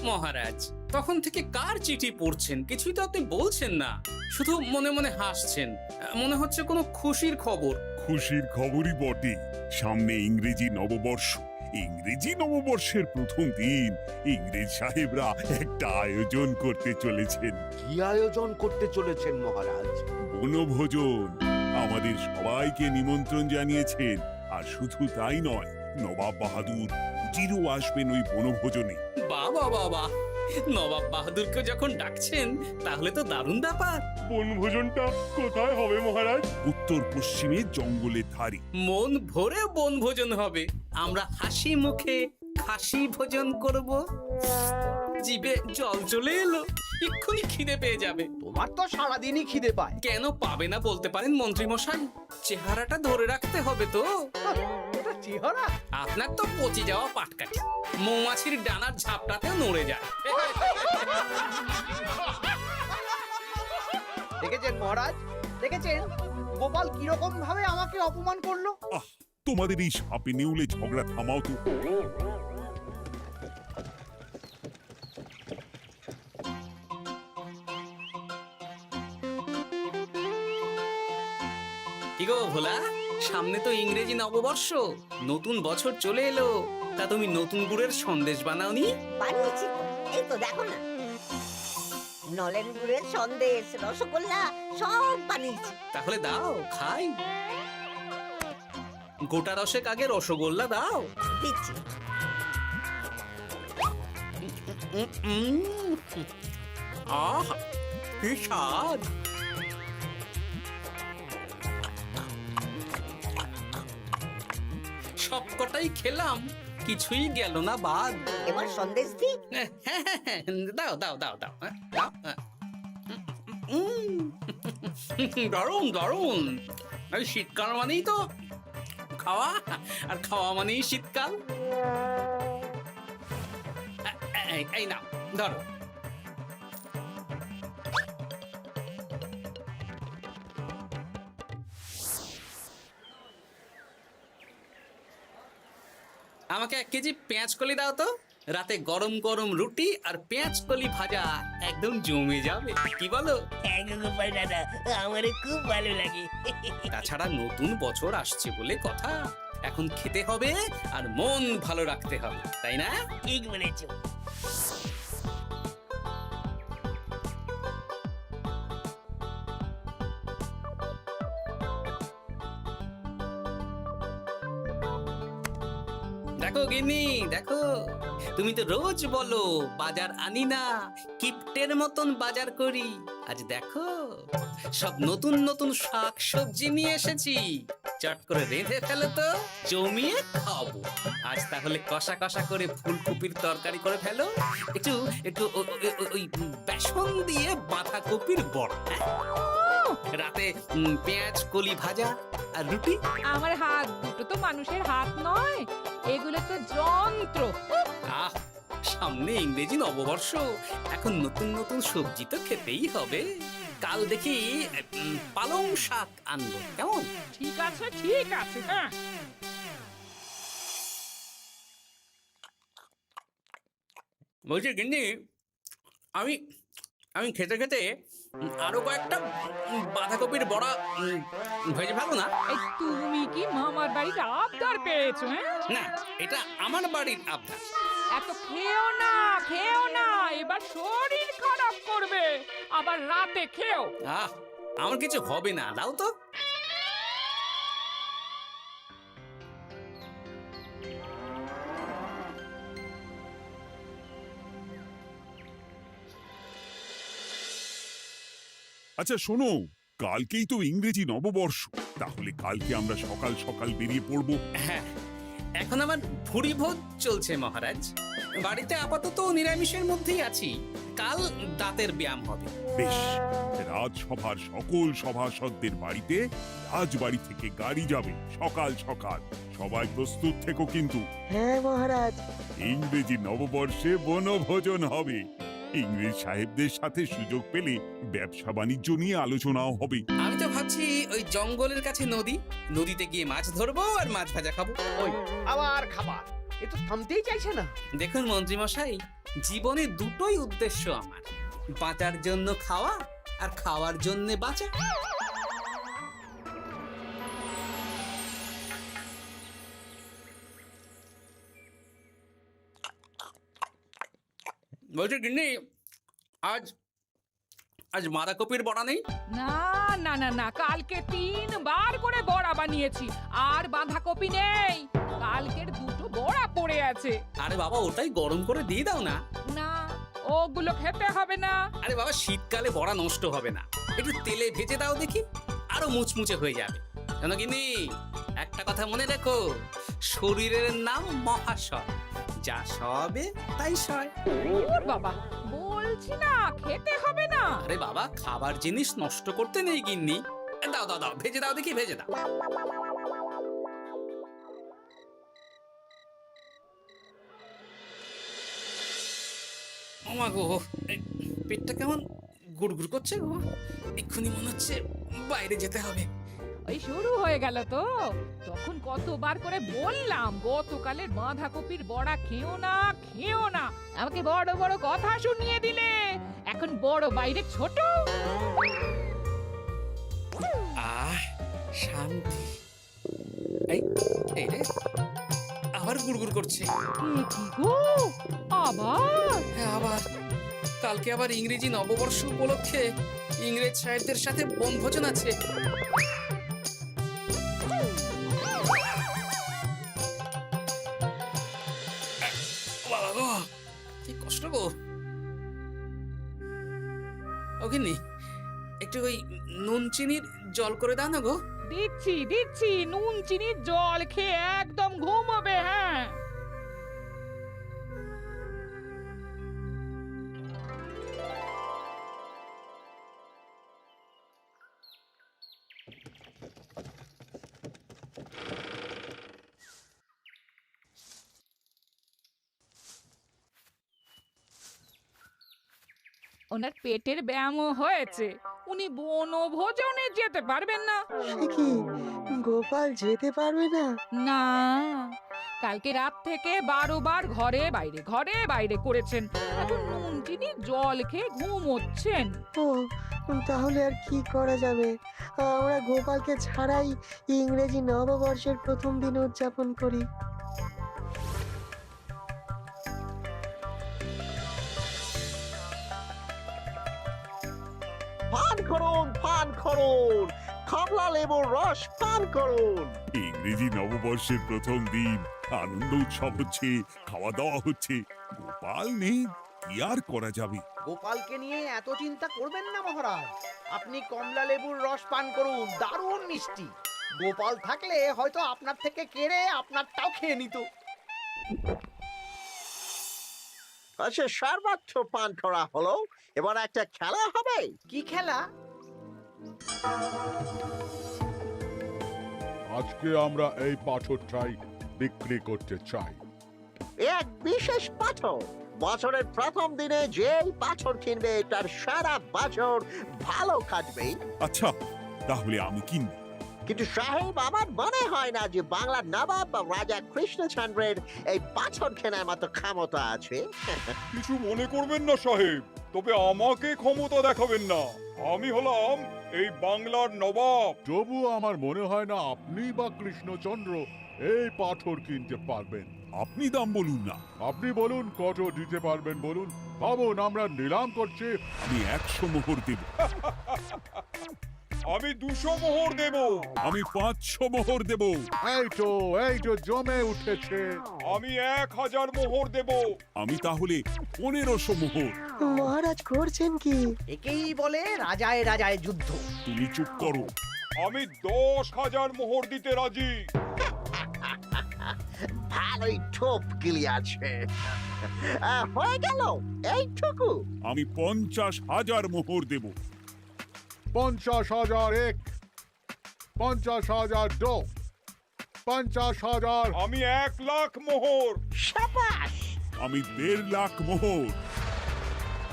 মহারাজ, তখন থেকে কার চিঠি পড়ছেন কিছুই তো আপনি বলছেন না, শুধু মনে মনে হাসছেন। মনে হচ্ছে কোনো খুশির খবর। খুশির খবরই বটে, সামনে ইংরেজি নববর্ষ। ইংরেজি নববর্ষের প্রথম দিন ইংরেজ সাহেবরা একটা আয়োজন করতে চলেছেন। কি আয়োজন করতে চলেছেন মহারাজ? বনভোজন। আমাদের সবাইকে নিমন্ত্রণ জানিয়েছেন। আর শুধু তাই নয়, নবাব বাহাদুর জিরো আসবেন ওই বনভোজনে। বাবা বাবা, নবাব বাহাদুরকে যখন ডাকছেন তাহলে তো দারুণ ব্যাপার। বনভোজনটা কোথায় হবে মহারাজ? উত্তর পশ্চিমে জঙ্গলের ধারে। মন ভরে বনভোজন হবে। আমরা হাসি মুখে খাসি ভোজন করব। জিভে জল চলে এলো, এক্ষুনি খিদে পেয়ে যাবে। তোমার তো সারাদিনই খিদে পায়। কেন পাবে না বলতে পারেন মন্ত্রী মশাই? চেহারাটা ধরে রাখতে হবে তো। এটা চেহারা? আপনার তো পচে যাওয়া পাটকাঠি মৌমাছির ডানার ঝাপটাতেও নড়ে যায়। দেখেছেন মহারাজ, দেখেছেন গোপাল কিরকম ভাবে আমাকে অপমান করলো? আহ, তোমাদের এই সাপে নেউলে ঝগড়া থামাও তো। কি গো ভোলা, সামনে তো ইংরেজি নববর্ষ, নতুন বছর চলে এলো। তা তুমি নতুন গুড়ের সন্দেশ বানাওনি? বানিয়েছি তো, এই তো দেখো না, নলেন গুড়ের সন্দেশ, রসগোল্লা সব বানিয়েছি। তাহলে দাও খাই। গোটা রসেক আগে রসগোল্লা দাও। দিচ্ছি। আহ, কি স্বাদ! সবকটাই খেলাম, কিছুই গেল না বাদ। এবার সন্দেশ দি। দাও দাও দাও দাও, দাও। দারুণ দারুণ। এই শীতকাল মানেই তো খাওয়া, আর খাওয়া মানেই শীতকাল। এই নাও ধরো। আমাকে 1 কেজি পেঁয়াজ কলি দাও তো। রাতে গরম গরম রুটি আর পেঁয়াজ কলি ভাজা একদম জমে যাবে, কি বলো? হ্যাঁ গো গোপাল দাদা, আমারও খুব ভালো লাগে। তাছাড়া নতুন বছর আসছে বলে কথা, এখন খেতে হবে আর মন ভালো রাখতে হবে, তাই না? ঠিক বলেছো। দেখো গিন্নি, দেখো, তুমি তো রোজ বলো বাজার আনি না, কিপ্টের মতন বাজার করি। আজ দেখো সব নতুন নতুন শাক সবজি নিয়ে এসেছি। চট করে রেঁধে ফেলো তো, জমিয়ে খাবো। আজ তাহলে কষা কষা করে ফুলকপির তরকারি করে ফেলো, একটু একটু ওই বেসন দিয়ে বাঁধাকপির বড়া, রাতে পেঁয়াজ কলি ভাজা আর রুটি। আমার হাত দুটো তো মানুষের হাত নয়, এগুলো তো যন্ত্র। আহ, সামনে ইংরেজি নববর্ষ, এখন নতুন নতুন সবজি তো খেতেই হবে। কাল দেখি পালং শাক আনবো, কেমন? ঠিক আছে ঠিক আছে, হ্যাঁ। বলছি গিন্নি, আমি আমি খেতে খেতে আরো কয়েকটা বাঁধাকপির বড়া ভেজে ফেলো না। এই তুমি কি মামার বাড়িতে আবদার পেয়েছো? হ্যাঁ, না, এটা আমার বাড়ির আবদার। এত খেও না, খেও না, এবার শরীর খারাপ করবে। আবার রাতে খেও। আহ, আমার কিছু হবে না, দাও তো। আচ্ছা শোনো, কালকেই তো ইংরেজি নববর্ষ, তাহলে কালকে আমরা সকাল সকাল বেরিয়ে পড়বো। হ্যাঁ, এখন আমার ভুরি ভোজ চলছে মহারাজ। বাড়িতে আপাতত নিরামিষের মধ্যেই আছি। কাল দাঁতের ব্যায়াম হবে। বেশ, রাজসভার সকল সভাসদদের বাড়িতে রাজবাড়ি থেকে গাড়ি যাবে সকাল সকাল। সবাই প্রস্তুত থেকো কিন্তু। হ্যাঁ মহারাজ। ইংরেজি নববর্ষে বনভোজন হবে। ইংরেজ সাহেবদের সাথে সুযোগ পেলে ব্যবসা বাণিজ্য নিয়ে আলোচনাও হবে। আমি তো ভাবছি ওই জঙ্গলের কাছে নদী, নদীতে গিয়ে মাছ ধরবো আর মাছ ভাজা খাবো। ওই আবার খাবার, এ তো থামতেই চাইছে না। দেখুন মন্ত্রীমশাই, জীবনে দুটোই উদ্দেশ্য আমার, বাঁচার জন্য খাওয়া আর খাওয়ার জন্য বাঁচা। বলছি গিন্নি, আজ আজ বাঁধাকপির বড়া নেই? না না না না, কালকে 3 বার করে বড়া বানিয়েছি, আর বাঁধাকপি নেই। কালকের 2টো বড়া পড়ে আছে। আরে বাবা, ওটাই গরম করে দিয়ে দাও না। না, ওগুলো খেতে হবে না। আরে বাবা, শীতকালে বড়া নষ্ট হবে না, একটু তেলে ভেজে দাও দেখি, আরো মুচমুচে হয়ে যাবে। জানো গিন্নি, একটা কথা মনে রেখো, শরীরের নাম মহাশয়, যা সবে তাই সয়। ওর বাবা, বলছি না খেতে হবে না। আরে বাবা, খাবার জিনিস নষ্ট করতে নেই গিন্নি। দাও দাও দাও, ভেজে দাও দেখি, ভেজে দাও। ওমা গো, এই পেটটা কেমন গুড়গুড় করছে গো, এক্ষুনি মনে হচ্ছে বাইরে যেতে হবে। ওই শুরু হয়ে গেল তো। তখন কতবার করে বললাম গতকালের বাঁধাকপির বড়া খেও না, খেও না। আমাকে বড় বড় কথা শুনিয়ে দিলে, এখন বড় বাইরে ছোট। আহ, শান্তি। এই এই রে, আবার গুড়গুড় করছে। এ কি গো, আবার? হ্যাঁ, আবার। কালকে আবার ইংরেজি নববর্ষ উপলক্ষে ইংরেজ সাহেবদের সাথে বনভোজন আছে। বাবা গো, কি কষ্ট গো। ওখানে একটু ওই নুন চিনির জল করে দাও না গো। দিচ্ছি দিচ্ছি, নুন চিনির জল খেয়ে একদম ঘুমাবে। হ্যাঁ, ওনার পেটের ব্যায়ামও হয়েছে, উনি বনভোজনে যেতে পারবেন না। সে কি গোপাল যেতে পারবে না? না, কালকে রাত থেকে 12 বার ঘরে বাইরে করেছেন, এখন নুন চিনি জল খেয়ে ঘুমোচ্ছেন। ও, তাহলে আর কি করা যাবে? আমরা গোপালকে ছাড়াই ইংরেজি নববর্ষের প্রথম দিন উদযাপন করি। পান করুন, পান করুন, কমলা লেবুর রস পান করুন। ইংরেজি নববর্ষের প্রথম দিন, আনন্দ উৎসব হচ্ছে, খাওয়া দাওয়া হচ্ছে। গোপাল নেই, কি আর করা যাবে? গোপালকে নিয়ে এত চিন্তা করবেন না মহারাজ, আপনি কমলা লেবুর রস পান করুন, দারুণ মিষ্টি। গোপাল থাকলে হয়তো আপনার থেকে কেড়ে আপনারটাও খেয়ে নিত। আচ্ছা, সর্বোচ্চ পান করা হলো, এবার একটা খেলা হবে। কি খেলা? আজকে আমরা এই পাথরটাই বিক্রি করতে চাই। এক বিশেষ পাথর, বছরের প্রথম দিনে যেই পাথর কিনবে তার সারা বছর ভালো কাটবে। আচ্ছা, তাহলে আমি কিনব। কিন্তু সাহেব, আমার মনে হয় না যে বাংলার নবাব বা রাজা কৃষ্ণচন্দ্রের এই পাথর কেনার মতো ক্ষমতা আছে। কিছু মনে করবেন না সাহেব, তবে আমাকে ক্ষমতা দেখাবেন না। আমি হলাম এই বাংলার নবাব। তবু আমার মনে হয় না আপনি বা কৃষ্ণচন্দ্র এই পাথর কিনতে পারবেন। আপনি দাম বলুন না। আপনি বলুন কত দিতে পারবেন বলুন, ভাবুন, আমরা নিলাম করছি। আমি 100 মোহর দেব। আমি 200 মোহর দেব। আমি 500 মোহর দেব। এই তো জমে উঠেছে। আমি 1000 মোহর দেব। আমি তাহলে 1500 মোহর। মহারাজ করছেন কি? একেই বলে রাজায় রাজায় যুদ্ধ। তুমি চুপ করো। আমি 10,000 মোহর দিতে রাজি। ভালোই ঠোপ গিলি আছে। হয়ে গেল এইটুকু। আমি 50,000 মোহর দেব। 50,000 এক, 50,000 দো, 50,000। আমি 1 লাখ মোহর। সাবাস। আমি 1.5 লাখ মোহর।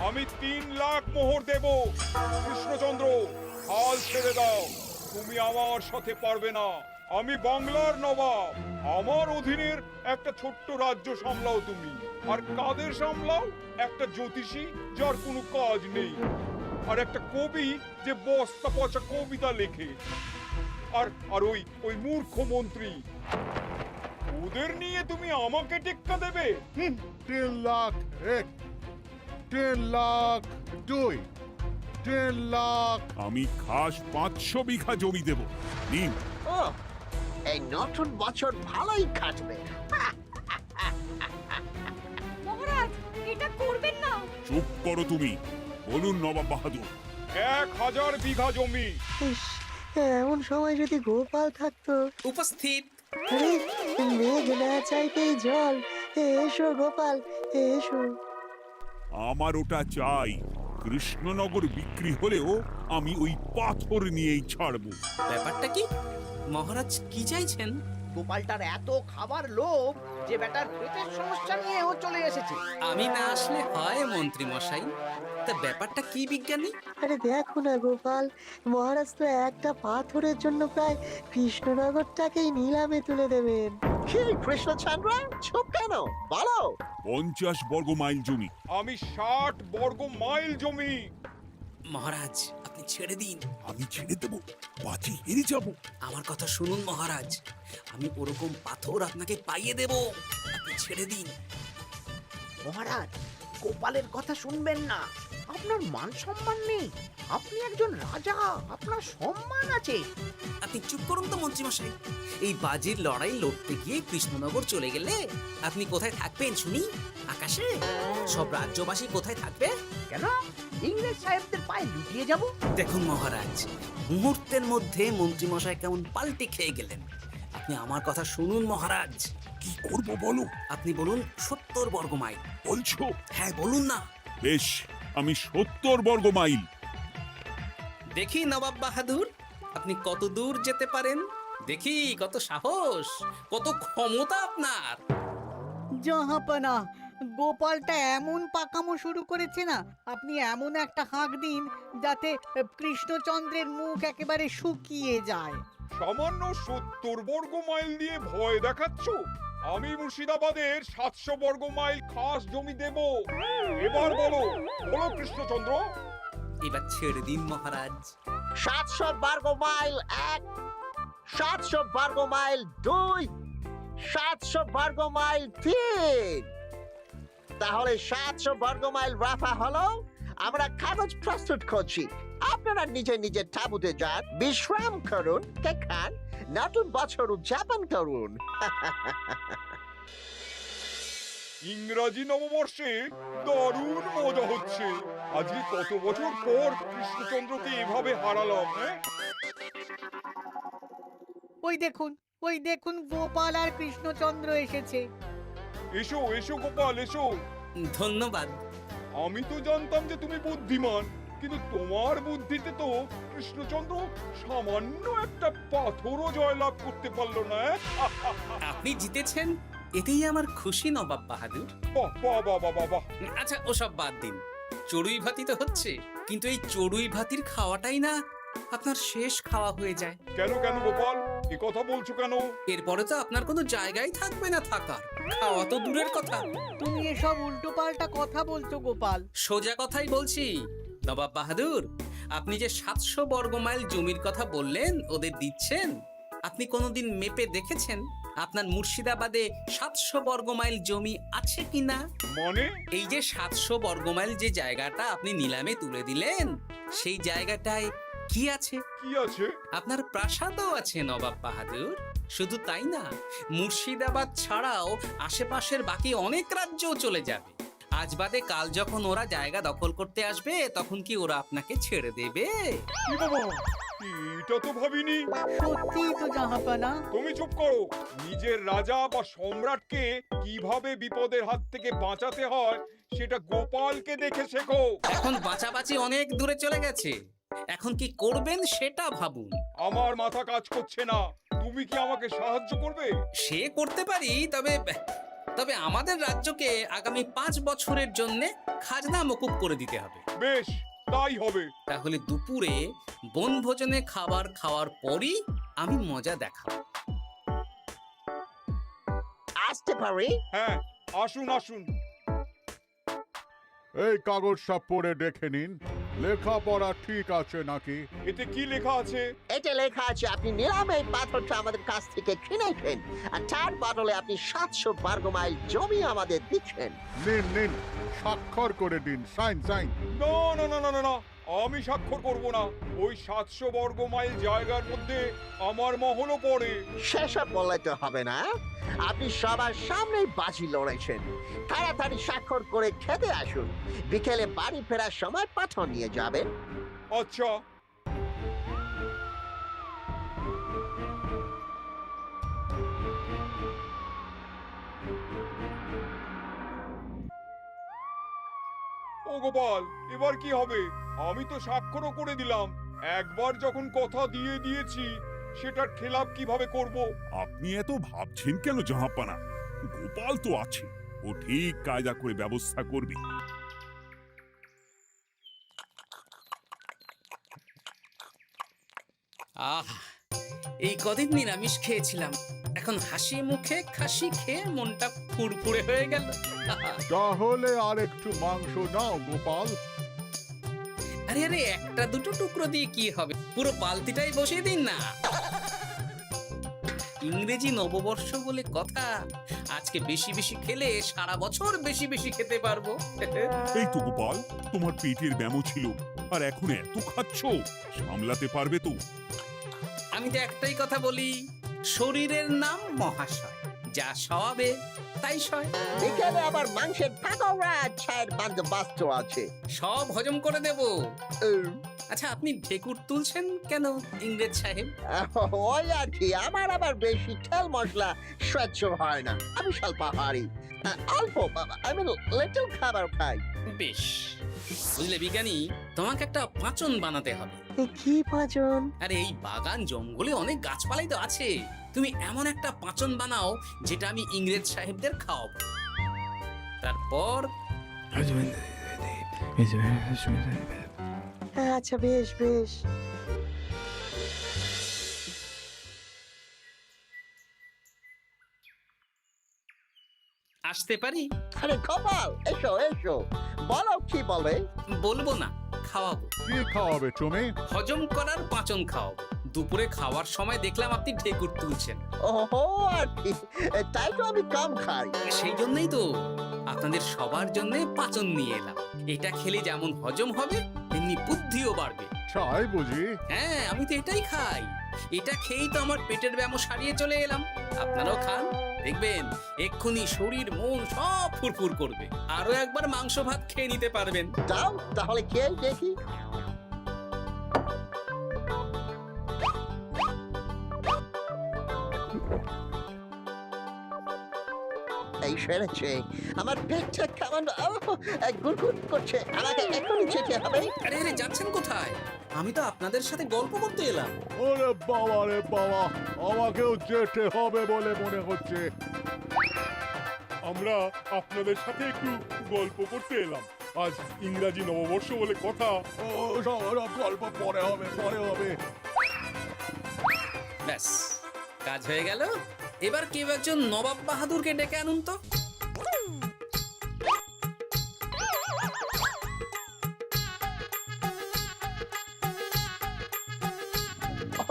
আমি 3 লাখ মোহর দেব। কৃষ্ণচন্দ্র, হাল ছেড়ে দাও, তুমি আমার সাথে পারবে না। আমি বাংলার নবাব। আমার অধীনের একটা ছোট্ট রাজ্য সামলাও তুমি, আর কাদের সামলাও? একটা জ্যোতিষী যার কোনো কাজ নেই, আর একটা কবি যে বস্তা পচা কবিতা লেখে, আর আর ওই মূর্খ মন্ত্রী। ওদের নিয়ে তুমি আমাকে টেক্কা দেবে? 10 লাখ 1, 10 লাখ 2, 10 লাখ। আমি খাস 500 বিঘা জমি দেব। নিন। ও, এই নতুন বছর ভালোই কাটবে। মহারাজ এটা করবেন না। চুপ করো তুমি। বলুন নবাব বাহাদুর। 1000 বিঘা জমি। ইস, এমন সময় যদি গোপাল থাকতো। উপস্থিত। আরে, মেঘ না চাইতেই জল। এসো গোপাল, এসো। আমার ওটা চাই। কৃষ্ণনগর বিক্রি হলেও আমি ওই পাথর নিয়েই ছাড়বো। ব্যাপারটা কি মহারাজ, কি চাইছেন? গোপালটার এত খাবার লোভ যে বেটার পেটের সমস্যা নিয়েও চলে এসেছে। আমি না আসলে হয় মন্ত্রী মশাই। তা ব্যাপারটা কি বিজ্ঞানী? আরে দেখো না গোপাল, মহারাজ তো একটা পাথরের জন্য প্রায় কৃষ্ণনগরটাকেই নিলামে তুলে দেবেন। কি কৃষ্ণচন্দ্র, চুপ কেন? বলো। 50 বর্গ মাইল জমি। আমি 60 বর্গ মাইল জমি। মহারাজ আপনি ছেড়ে দিন। আমি ছেড়ে দেবো? বাজি হেরে যাব। আমার কথা শুনুন মহারাজ, আমি ওরকম পাথর আপনাকে পাইয়ে দেব। আপনি ছেড়ে দিন। মহারাজ, গোপালের কথা শুনবেন না। আপনার মান সম্মান নেই। আপনি একজন রাজা, আপনার সম্মান আছে। আপনি চুপ করুন তো মন্ত্রী মশাই। এই বাজির লড়াই লড়তে গিয়ে কৃষ্ণনগর চলে গেলে আপনি কোথায় থাকবেন শুনি? আকাশে? সব রাজ্যবাসী কোথায় থাকবে? কেন ইংরেজ সাহেবদের পায়ে লুটিয়ে যাব? দেখুন মহারাজ, মুহূর্তের মধ্যে মন্ত্রী মশাই কেমন পাল্টি খেয়ে গেলেন। আপনি আমার কথা শুনুন মহারাজ। কি করব বলো? আপনি বলুন 70 বর্গ মাইল। বলছো? হ্যাঁ বলুন না। বেশ, আমি 70 বর্গ মাইল। দেখি নবাব বাহাদুর, আপনি কত দূর যেতে পারেন। দেখি কত সাহস, কত ক্ষমতা আপনার। জাহাপানা, গোপালটা এমন পাকামো শুরু করেছে না, আপনি এমন একটা হাঁক দিন যাতে কৃষ্ণচন্দ্রের মুখ একেবারে শুকিয়ে যায়। সামান্য 70 বর্গ মাইল দিয়ে ভয় দেখাচ্ছ? আমি মুর্শিদাবাদের 700 বর্গ মাইল খাস জমি দেব। এবার বলো, বলো কৃষ্ণচন্দ্র। এবার ছেড়ে দিন মহারাজ। 700 বর্গ মাইল 1, 700 বর্গ মাইল 2, 700 বর্গ মাইল 3। তাহলে 700 বর্গ মাইল রাফা হলো। আমরা কাগজ প্রস্তুত করছি। আপনারা নিজে নিজে তাঁবুতে যান, বিশ্রাম করুন, খান, নতুন বছর উদযাপন করুন। ইংরাজি নববর্ষে দারুণ মজা হচ্ছে। আজকে কত বছর পর কৃষ্ণচন্দ্রকে এভাবে হারালাম। ওই দেখুন গোপাল আর কৃষ্ণচন্দ্র এসেছে। এসো এসো গোপাল, এসো। ধন্যবাদ। আমি তো জানতাম যে তুমি বুদ্ধিমান, কিন্তু তোমার বুদ্ধিতে তো কৃষ্ণচন্দ্র সামান্য একটা পাথরও জয়লাভ করতে পারলো না। আপনি জিতেছেন, এতেই আমার খুশি নবাব বাহাদুর। বাহ বাহ বাহ বাহ বাহ বাহ। আচ্ছা ওসব বাদ দিন, চড়ুই ভাতি তো হচ্ছে, কিন্তু এই চড়ুই ভাতির খাওয়াটাই না আপনার শেষ খাওয়া হয়ে যায়। কেন কেন গোপাল, এ কথা বলছো কেন? এরপরে তো আপনার কোনো জায়গাই থাকবে না থাকার। খাওয়া তো দূরের কথা। তুমি এসব উল্টোপাল্টা কথা বলছো গোপাল। সোজা কথাই বলছি নবাব বাহাদুর। আপনি যে 700 বর্গ মাইল জমির কথা বললেন ওদের দিচ্ছেন, আপনি কোনোদিন মেপে দেখেছেন আপনার মুর্শিদাবাদে 700 বর্গ মাইল জমি আছে কিনা? মানে? এই যে 700 বর্গ মাইল যে জায়গাটা আপনি নিলামে তুলে দিলেন, সেই জায়গাটায় কি আছে? কি আছে? আপনার প্রাসাদও আছে নবাব বাহাদুর। শুধু তাই না, মুর্শিদাবাদ ছাড়াও আশেপাশের বাকি অনেক রাজ্যও চলে যাবে। আজ বাদে কাল যখন ওরা জায়গা দখল করতে আসবে, তখন কি ওরা আপনাকে ছেড়ে দেবে? কি বাবা, এটা তো ভাবিনি। সত্যিই তো জাহাপানা। তুমি চুপ করো। নিজের রাজা বা সম্রাটকে কিভাবে বিপদের হাত থেকে বাঁচাতে হয় সেটা গোপালকে দেখে শেখো। এখন বাঁচাবাঁচি অনেক দূরে চলে গেছে, এখন কি করবেন সেটা ভাবুন। আমার মাথা কাজ করছে না। তুমি কি আমাকে সাহায্য করবে? সে করতে পারি, তবে আমাদের রাজ্যকে আগামী 5 বছরের জন্য খাজনা মকুব করে দিতে হবে। বেশ, তাই হবে। তাহলে দুপুরে বনভোজনে খাবার খাওয়ার পরই আমি মজা দেখাবো। আসতে পারি? হ্যাঁ, আসুন আসুন। এই কাগজটা পড়ে দেখে নিন, লেখাপড়া ঠিক আছে নাকি? এতে কি লেখা আছে? এটা লেখা আছে আপনি নিলামে এই পাথরটা আমাদের কাছ থেকে কিনেছেন, আর তার বদলে আপনি 700 বর্গ মাইল জমি আমাদের দিচ্ছেন। নিন নিন, স্বাক্ষর করে দিন, সাইন সাইন। না না না না না না, আমি স্বাক্ষর করব না। ওই 700 বর্গ মাইল জায়গার মধ্যে আমার মহলও পড়ে। সেসব বললে তো হবে না, আপনি সবার সামনে বাজি লড়েছেন। তাড়াতাড়ি স্বাক্ষর করে খেতে আসুন, বিকেলে বাড়ি ফেরার সময় পাথর নিয়ে যাবেন। আচ্ছা। ও গোপাল, এবার কি হবে? আমি তো স্বাক্ষরও করে দিলাম। একবার যখন কথা দিয়ে দিয়েছি, সেটার খেলাপ কিভাবে করব? আপনি এত ভাবছেন কেন জাহাপানা? গোপাল তো আছে, ও ঠিক কায়দা করে ব্যবস্থা করবে। আহ, এই কদিন নিরামিষ খেয়েছিলাম, এখন হাসি মুখে খাসি খেয়ে মনটা ফুরফুরে হয়ে গেল। তাহলে আর একটু মাংস নাও গোপাল। আরে আরে, একটা দুটো টুকরো দিয়ে কি হবে? পুরো বালতিটাই বসিয়ে দিন না। ইংরেজি নববর্ষ বলে কথা, আজকে বেশি বেশি খেলে সারা বছর বেশি বেশি খেতে পারবো। এই তো গোপাল, তোমার পেটের ব্যামো ছিল, আর এখন এত খাচ্ছ, সামলাতে পারবে তো? আমি তো একটাই কথা বলি, শরীরের নাম মহাশয়, যা সবে তাই সয়। বিকেলে আবার মাংসের পাকোড়া চায়ের বন্দোবস্ত আছে। সব হজম করে দেব। উম, আচ্ছা, আপনি ঢেকুর তুলছেন কেন ইংরেজ সাহেব? ওই আর কি, আমার আবার বেশি তেল মশলা সহ্য হয় না। আমি স্বল্পাহারী, অল্প আমি লিটল খাবার খাই। বেশ, বুঝলে বিজ্ঞানী, তোমাকে একটা পাঁচন বানাতে হবে। এ কি পাঁচন? আরে এই বাগান জঙ্গলে অনেক গাছপালাই তো আছে, তুমি এমন একটা পাঁচন বানাও যেটা আমি ইংরেজ সাহেবদের খাওয়াবো। তারপর আচ্ছা, বেশ বেশ। আসতে পারি? আরে গোপাল, এসো এসো, বলো কি বলে। বলবো না, খাওয়াবো। কি খাওয়াবে তুমি? হজম করার পাঁচন খাওয়াবো। দুপুরে খাওয়ার সময় দেখলাম আপনি ঢেকুর তুলছেন, ওহো, আর কি, তাই তো আমি কম খাই। সেই জন্যই তো আপনাদের সবার জন্য পাঁচন নিয়ে এলাম। এটা খেলে যেমন হজম হবে, তেমনি বুদ্ধিও বাড়বে। চাই বুঝি? হ্যাঁ, আমি তো এটাই খাই। এটা খেয়েই তো আমার পেটের ব্যামো সারিয়ে চলে এলাম। আপনারাও খান, দেখবেন এক্ষুনি শরীর মন সব ফুরফুর করবে। আরো একবার মাংস ভাত খেয়ে নিতে পারবেন। দাও তাহলে কে দেখি। এই সেরেছে, আমার পেটটা কেমন গুড়গুড় করছে, আমাকে এখনই যেতে হবে। আরে আরে, যাচ্ছেন কোথায়? আমি তো আপনাদের সাথে গল্প করতে এলাম। ওরে বাবা রে বাবা, আমাকেও যেতে হবে বলে মনে হচ্ছে। আমরা আপনাদের সাথে একটু গল্প করতে এলাম। আজ ইংরাজি নববর্ষ বলে কথা। ও সব গল্প পরে হবে, পরে হবে। ব্যাস, কাজ হয়ে গেল। এবার কেউ একজন নবাব বাহাদুরকে ডেকে আনুন তো।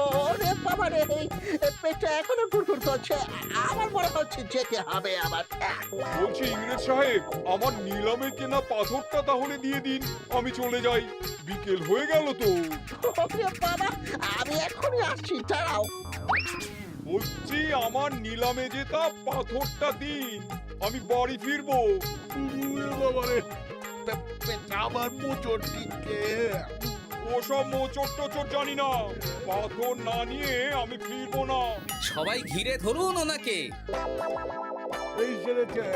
ওরে বাবা রে, পেটটা এখনো গুড়গুড় করছে, আমার মনে হচ্ছে যেতে হবে আবার। বলছি ইংরেজ সাহেব, আমার নিলামে কেনা পাথরটা তাহলে দিয়ে দিন, আমি চলে যাই। বিকেল হয়ে গেল তো। ওরে বাবা, আমি এখনই আসছি, দাঁড়াও। বলছি আমার নিলামে জেতা পাথরটা দিন, আমি বাড়ি ফিরবো। ওরে বাবা রে, আমার মোচড় দিচ্ছে। ওসব মোচড় টোচড় জানি না, পাথর না নিয়ে আমি ফিরবো না। সবাই ঘিরে ধরুন ওনাকে। এই সেরেছে,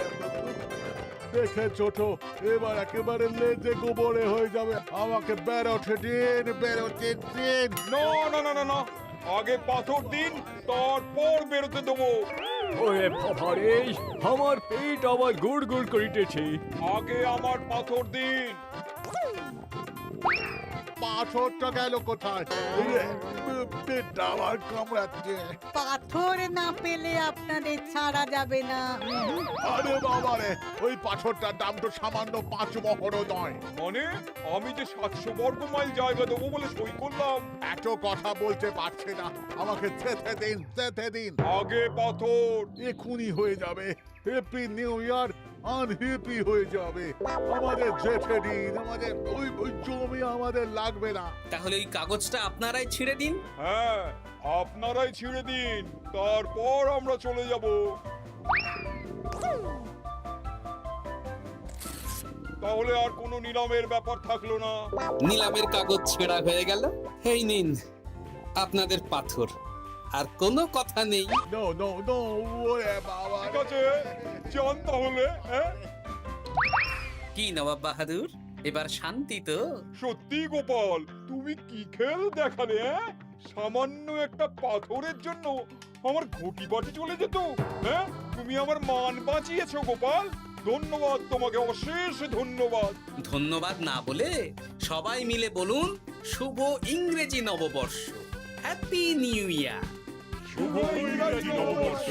দেখে ছোট, এবার একেবারে লেজে গোবরে হয়ে যাবে। আমাকে বেরোতে দিন, বেরোতে দিন। না না না না না, আগে পাথর দিন, তারপর বেরোতে দেবো। ওরে বাবা রে, আমার পেট আবার গুড় গুড় করিতেছে। আগে আমার পাথর দিন। পাথরটা গেল কোথায় পেটটা আমার কামড়াচ্ছে। পাথর না পেলে আপনাদের ছাড়া যাবে না। আরে বাবারে, ওই পাথরটার দাম তো সামান্য 5 মোহরও নয়। মানে আমি যে 700 বর্গ মাইল জায়গা দেবো বলে সই করলাম। এত কথা বলতে পারছে না, আমাকে যেতে দিন, যেতে দিন। আগে পাথর। এখুনি হয়ে যাবে। হ্যাপি নিউ ইয়ার আনহ্যাপি হয়ে যাবে। আমাদের যেতে দিন, আমাদের ওই জমি আমাদের লাগবে না। তাহলে ওই কাগজটা আপনারাই ছিঁড়ে দিন। হ্যাঁ, আপনারাই ছিঁড়ে দিন, তারপর আমরা চলে যাব। তাহলে আর কোনো নিলামের ব্যাপার থাকলো না। নিলামের কাগজ ছেঁড়া হয়ে গেল। এই নিন আপনাদের পাথর, আর কোনো কথা নেই। নো নো নো, ওরে বাবা। ঠিক আছে, যান তাহলে। হ্যাঁ, কি নবাব বাহাদুর, এবার শান্তি তো? সত্যি গোপাল, তুমি কি খেল দেখালে? সামান্য একটা পাথরের জন্য আমার ঘটি বাটি চলে যেত। হ্যাঁ, তুমি আমার মান বাঁচিয়েছো গোপাল। ধন্যবাদ তোমাকে, অশেষ ধন্যবাদ। ধন্যবাদ না বলে সবাই মিলে বলুন শুভ ইংরেজি নববর্ষ, হ্যাপি নিউ ইয়ার। শুভ ইংরেজি নববর্ষ।